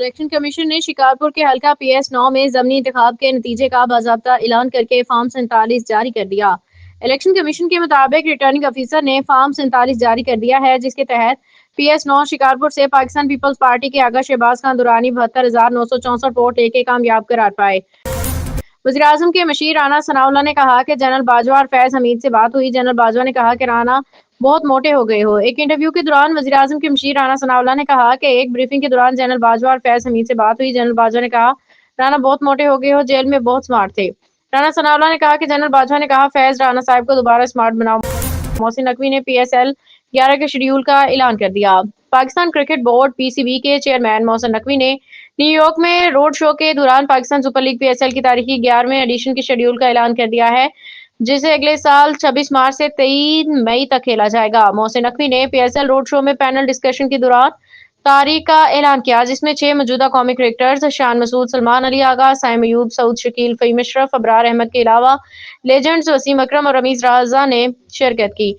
Election commission نے شکارپور کے حلقہ PS9 میں ضمنی انتخاب کے نتیجے کا باضابطہ اعلان کرکے فارم 47 جاری کر دیا۔ الیکشن کمیشن کے مطابق ریٹرننگ افیسر نے فارم 47 جاری کر دیا ہے، جس کے تحت PS9 شکارپور سے پاکستان پیپلز پارٹی کے آغا شہباز خان درانی 72,964 ووٹ لے کے کامیاب قرار پائے۔ وزیراعظم کے مشیر رانا ثناءاللہ نے کہا کہ جنرل باجوہ اور فیض حمید سے بات ہوئی۔ جنرل باجوہ نے کہا کہ رانا بہت موٹے ہو گئے ہو۔ ایک انٹرویو کے دوران وزیراعظم کے مشیر رانا ثناءاللہ نے کہا کہ ایک بریفنگ کے دوران جنرل باجوہ اور فیض حمید سے بات ہوئی۔ جنرل باجوہ نے کہا رانا بہت موٹے ہو گئے ہو، جیل میں بہت سمارٹ تھے۔ رانا ثناءاللہ نے کہا کہ جنرل باجوہ نے کہا فیض رانا صاحب کو دوبارہ سمارٹ بناؤ۔ محسن نقوی نے PSL 11 کے شیڈول کا اعلان کر دیا۔ پاکستان کرکٹ بورڈ PCB کے چیئرمین محسن نقوی نے نیو یارک میں روڈ شو کے دوران پاکستان سپر لیگ PSL کی تاریخی 11ویں ایڈیشن کے شیڈول کا اعلان کر دیا ہے، جسے اگلے سال 26 مارچ سے 23 مئی تک کھیلا جائے گا۔ محسن نقوی نے PSL روڈ شو میں پینل ڈسکشن کے دوران تاریخ کا اعلان کیا، جس میں 6 موجودہ قومی کرکٹرز شان مسعود، سلمان علی آغا، سائم ایوب، سعود شکیل، فہیم اشرف، ابرار احمد کے علاوہ لیجنڈز وسیم اکرم اور رمیز رضا نے شرکت کی۔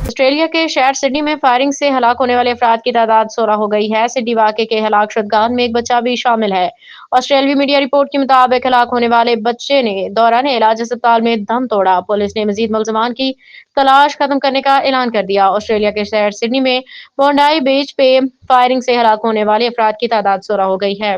آسٹریلیا کے شہر سڈنی میں فائرنگ سے ہلاک ہونے والے افراد کی تعداد 16 ہو گئی ہے۔ سڈنی واقعے کے ہلاک شدگان میں ایک بچہ بھی شامل ہے۔ آسٹریلوی میڈیا رپورٹ کے مطابق ہلاک ہونے والے بچے نے دوران علاج اسپتال میں دم توڑا۔ پولیس نے مزید ملزمان کی تلاش ختم کرنے کا اعلان کر دیا۔ آسٹریلیا کے شہر سڈنی میں بونڈائی بیچ پہ فائرنگ سے ہلاک ہونے والے افراد کی تعداد 16 ہو گئی ہے۔